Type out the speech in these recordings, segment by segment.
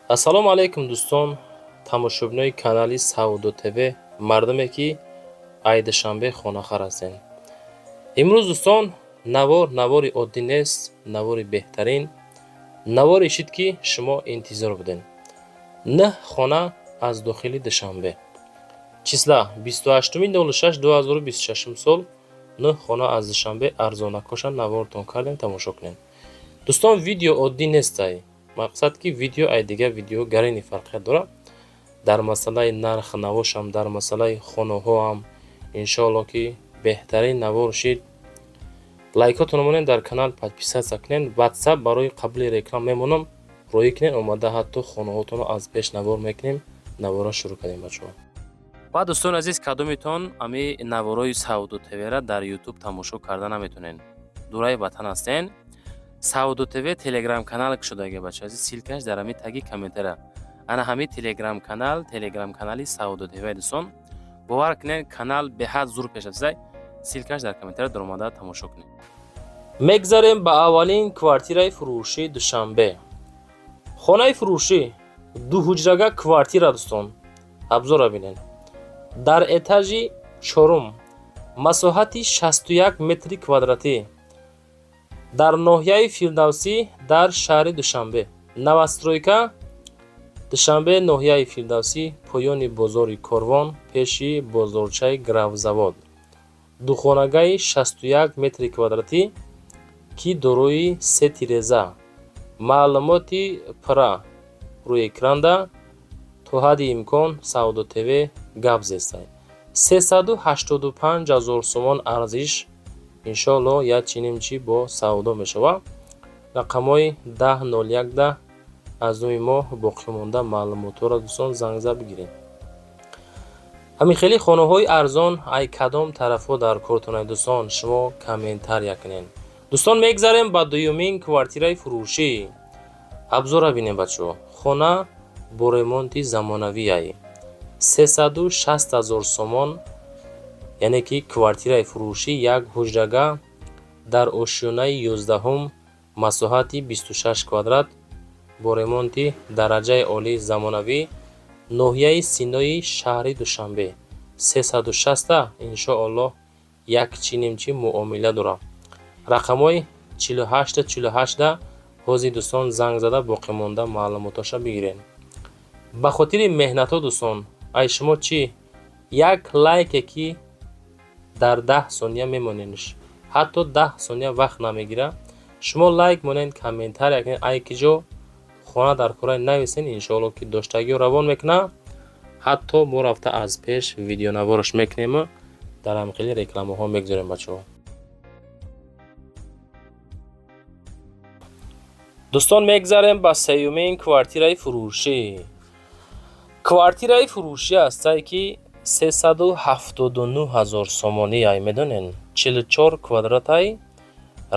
ассалому алайкум дӯстон, тамошобинои канали Саудо ТВ, мардуме ки айдушанбе хонахар ҳастем. имрӯз дӯстон навори оддӣ нест, навори беҳтарин, наворе шид ки шумо интизор будем. 9 хона аз дохили Душанбе. числа 28-06-2026 сол 9 хона аз Душанбе арзонакоша наворатон кардем, тамошо кунем. дӯстон, видео оддӣ нестай. мақсад ки видео ай дигар видео гарини фарқият дора. дар масъалаи нарх навошам, дар масъалаи хонаҳоам иншоалло ки беҳтарин навор шид. лайкотон монен, дар канал подписатсия кунен. WhatsApp барои қабули реклам мемонам. роӣ кунен, омада ҳатто хонаҳотонро аз пеш навор мекунем. навора шурӯъ кардем бачаҳо. ва дӯстон азиз, кадометон ами наворои Саудо ТВ-ра дар YouTube тамошо карда наметонен. дураи ватан ҳастен. Саудо ТВ телеграм канал шудаги бача азиз, силкаш дар ами таги комментария. ана ҳами телеграм канали Саудо ТВ дӯстон. бовар кунен, канал беҳад зур пеш афзай. силкаш дар комментария дар омада тамошо кунед. мегзарем ба аввалин квартираи фурӯшии Душанбе. хонаи фурӯшӣ дуҳуҷрага квартира дӯстон. абзора бинен. дар этажи 4, масоҳати 61 метри квадратӣ. дар ноҳияи Фирдавсӣ дар шаҳри Душанбе. Новостройка Душанбе, ноҳияи Фирдавсӣ, поёни бозори Корвон, пеши бозорчаи Гравзавод. духонагаи 61 метри квадратӣ ки дорои 3 тиреза. маълумоти пра рӯи экран. то ҳадди имкон Саудо ТВ гап зестай. 385 000 сомон арзиш. иншоалло ячинимчи бо саудо мешава. рақамҳои 1001 аз номи мо боқимонда маълумотҳоро дӯстон зангза бигиред. ҳамин хеле хонаҳои арзон ай кадом тарафҳо дар кортонай дӯстон, шумо комментария кунед. дӯстон, мегзарем ба дуюмин квартираи фурӯшӣ. абзора бинем бачаҳо. хона бо ремонти замонавӣ 360 000 сомон, яъне ки квартираи фурӯшӣ як ҳуҷрага дар ошиёнаи 11-ум, масоҳати 26 квадрат, бо ремонти дараҷаи олии замонавӣ, ноҳияи Синои шаҳри Душанбе. 360 иншоалло як чинимчи муомила дорам. рақамҳои 48 ҳозир дӯстон занг зада боқимонда маълумоташа бигиред. ба хотири меҳнатҳо дӯстон, ай шумо чӣ як лайке ки дар 10 сония мемоненш, ҳатто 10 сония вақт намегира. шумо лайк монен, комментария кунед. ай ки ҷо хона дар кораи нависен, иншоалло ки доштагиро равон мекуна. ҳатто мо рафта аз пеш видеонавораш мекунем, дар ҳамқили рекламаҳо мегзорем бачаҳо. дӯстон, мегзарем ба сеюмин квартираи фурӯшӣ. квартираи фурӯшӣ ҳастай ки 379 000 сомонӣ ай медонен. 44 квадратай,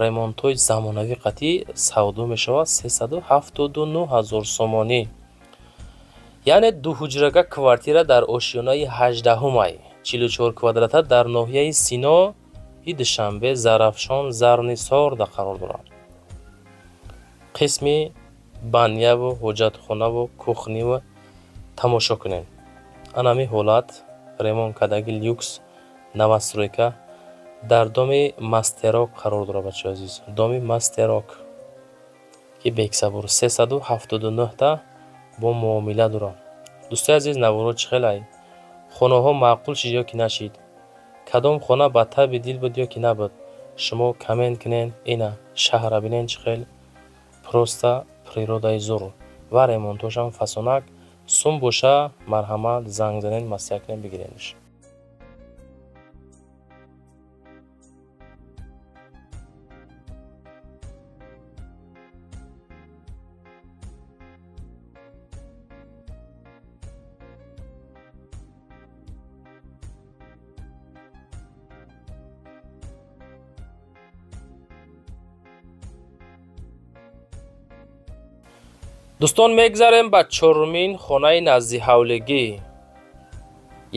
ремонтҳои замонавӣ қатъи савдо мешавад. 379 000 сомонӣ, яъне дуҳуҷрага квартира дар ошиёнаи 18-ум ай. 44 квадрата дар ноҳияи Синои Душанбе, Зарафшон, Зарнисорда қарор дорад. қисми баняву ҳоҷатхонаву кухниву тамошо кунед. анами ҳолат ремонт кардаги люкс новостройка дар доми мастерок қарор дорад бачаҳои азиз. доми мастерок ки бексабур 379 бо муомила дорад. дӯстои азиз, наворо чӣ хелай? хонаҳо маъқул шид ё ки нашид? кадом хона ба таби дил буд ё ки набуд? шумо коммент кунед. ина шаҳрра бинен чӣ хел просто природаи зур ва ремонтҳошам фасонак. сум боша, марҳамат, занг занед, масъия кунед, бигиренш. дӯстон, мегзарем ба чорумин хонаи назди ҳавлигӣ.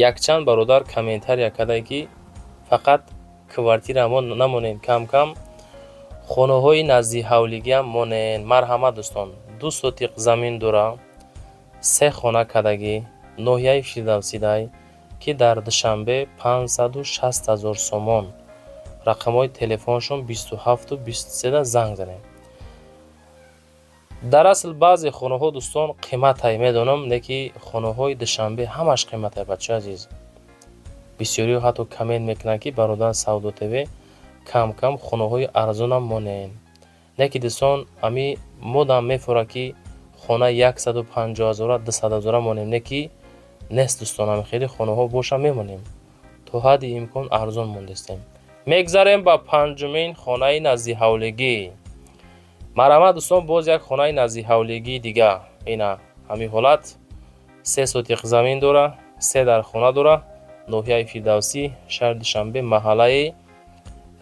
якчанд бародар комментария кардаи ки фақат квартира намонен, кам хонаҳои назди ҳавлигиам монен. марҳамат дӯстон, 2 сотиқ замин дора. се хона кадагӣ ноҳияи Фирдавсидай ки дар Душанбе 560 000 сомон рақамҳои телефоншон 27 23 занг занем. дар асл баъзе хонаҳо дӯстон қиматай медонам, леки хонаҳои Душанбе ҳамаш қиматай бачаи азиз. бисёриҳо ҳатто комент мекунанд ки бародар Савдо ТВ кам кам хонаҳои арзонам монем. Леки дӯстон ами модам мефора ки хона 150 000 200 000 монем, леки нест дӯстон, ами хеле хонаҳо боша мемонем. то ҳадди имкон арзон мондестем. мегзарем ба панҷумин хонаи назди ҳавлигӣ. марҳамат дӯстон, боз як хонаи назди ҳавлигӣ дига. ина ҳамин ҳолат 3 сотиқ замин дора, 3 дар хона дора, ноҳияи Фирдавсӣ, шаҳри Душанбе, маҳаллаи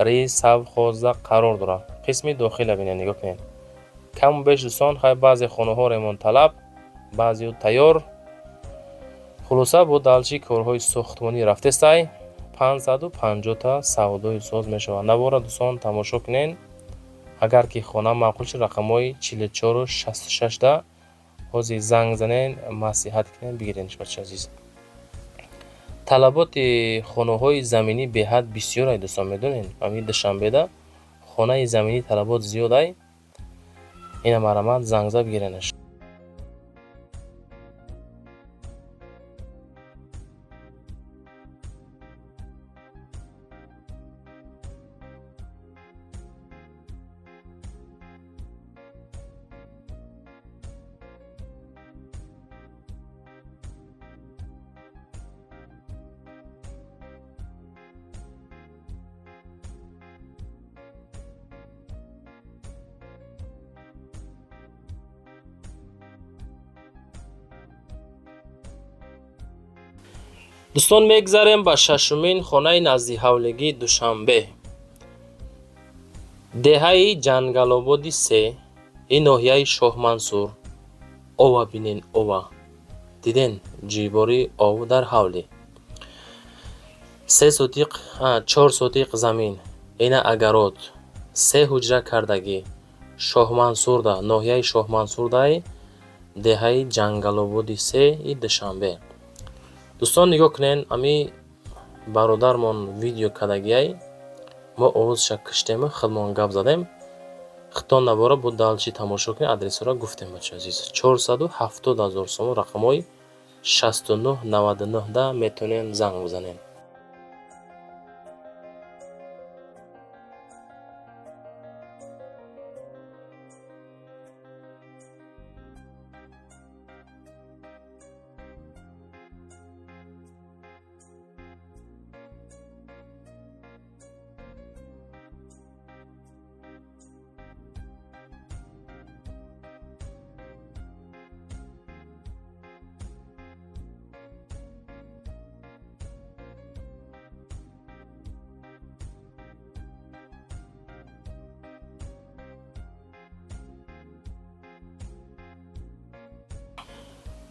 Рисавхоза қарор дора. қисми дохила бинед, нигоҳ кунед. каму беш дӯстон, хай баъзе хонаҳо ремонтталаб, баъзеҳо тайёр. хулоса бо далчи корҳои сохтмонӣ рафтестай 550 та савдои соз мешавад. навора дӯстон тамошо кунед. агар ки хона маъқул шуд рақамҳои 44 66 да ҳозир занг занен, маслиҳат кунед, бигиренш бачаи азиз. талаботи хонаҳои заминӣ беҳад бисёр ай дӯстон, медонед. ами Душанбеда хонаи заминӣ талабот зиёд ай. ина марҳамат занг зад бигиренаш. дӯстон мегзарем ба шашумин хонаи назди ҳавлигӣ Душанбе. деҳаи Ҷангалободи 3, ин ноҳияи Шоҳмансур. ова бинен, ова диден ҷибори ов дар ҳавлӣ. 4 сотиқ замин, ина агарот, 3 ҳуҷра кардагӣ, Шоҳмансурда, ноҳияи Шоҳмансурдай, деҳаи Ҷангалободи 3 и Душанбе. дӯстон нигоҳ кунед, ами бародармон видео кардагиай, мо овозша киштему худмон гап задем. хитон навора бо далчи тамошо кунед, адресора гуфтем бачаи азиз. 470 000 сомон рақамҳои 69 99 да метонем занг бизанем.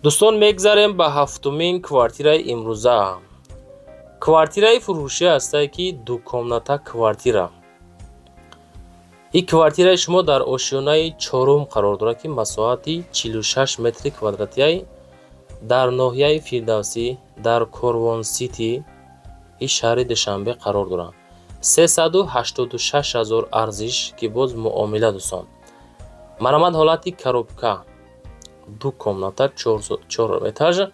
дӯстон мегзарем ба ҳафтумин квартираи имрӯза. квартираи фурӯшӣ ҳастае ки дукомната квартира. ин квартираи шумо дар ошёнаи 4 қарор дорад ки масоҳати 46 метри квадратияи дар ноҳияи Фирдавсӣ, дар Корвон Сити и шаҳри Душанбе қарор дорад. 386 000 арзиш ки боз муомила дӯстон. марҳамат ҳолати коробка, ду комната, 4 этаж,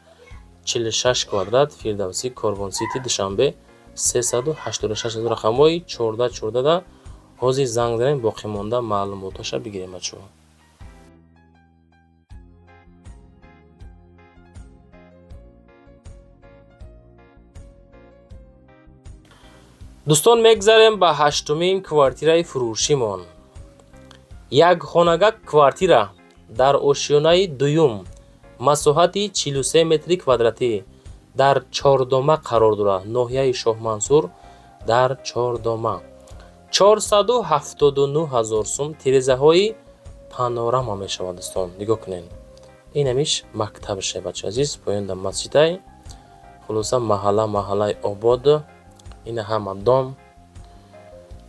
46 квадрат, Фирдавсӣ, Корвон Сити, Душанбе, 386 000 рақамҳои 14 да ҳозир занг занем, боқӣ монда маълумоташа бигирем бачаҳо. дӯстон мегзарем ба ҳаштумин квартираи фурӯшимон. як хонага квартира дар ошёнаи дуюм, масоҳати 43 метри квадратӣ дар Чордома қарор дорад. ноҳияи Шоҳмансур дар Чордома. 479 000 сум, тирезаҳои панорама мешавад дӯстон. нигоҳ кунед. инамиш мактабше бачаи азиз, поёнда масҷидай. хулоса маҳаллаи обод. ина ҳамадон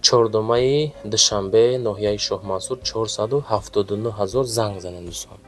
Чордомаи Душанбе, ноҳияи Шоҳмансур, 479 000 занг занем дӯстон.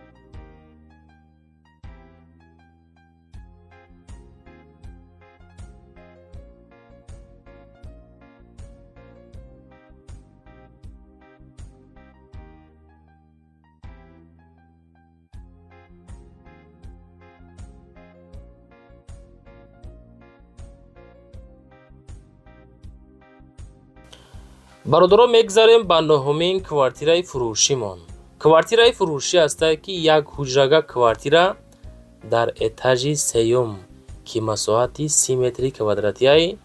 бародаро мегзарем ба нӯҳумин квартираи фурӯшимон. Квартираи фурӯшӣ астае ки як ҳуҷрага квартира дар этажи сеюм ки масоҳати 30 метри квадратияи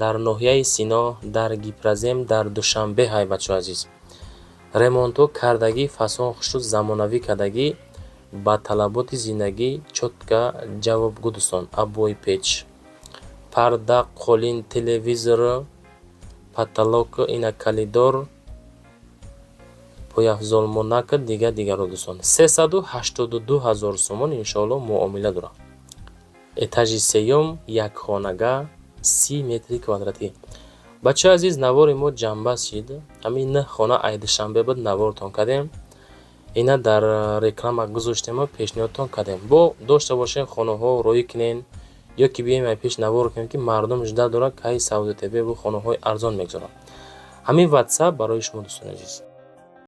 дар ноҳияи Сино дар Гипразем дар Душанбе ҳай бачаҳои азиз. ремонтҳо кардагӣ, фасон хушуд замонавӣ кардагӣ ба талаботи зиндагӣ чотка ҷавобгӯ дӯстон. Абои печ, парда, қолин, телевизор, потолок инакалидор, пойафзолмонак дигаро дӯстон. 382 000 сомон иншоалло муомила дорад. Этажи сеюм, як хонага, 30 метри квадратӣ. бачаҳои азиз, навори мо ҷанба шид. Ҳамин хона айдушанбе буд навортон кардем. Ина дар реклама гузоштем, пешниҳодтон кардем. Бо дошта бошем хонаҳо рӯй кунен ё ки бием ай пеш навор кунем ки мардум жда дорад ки ҳай Сауди ТВ бу хонаҳои арзон мегзорад. ҳамин WhatsApp барои шумо дӯстони азиз.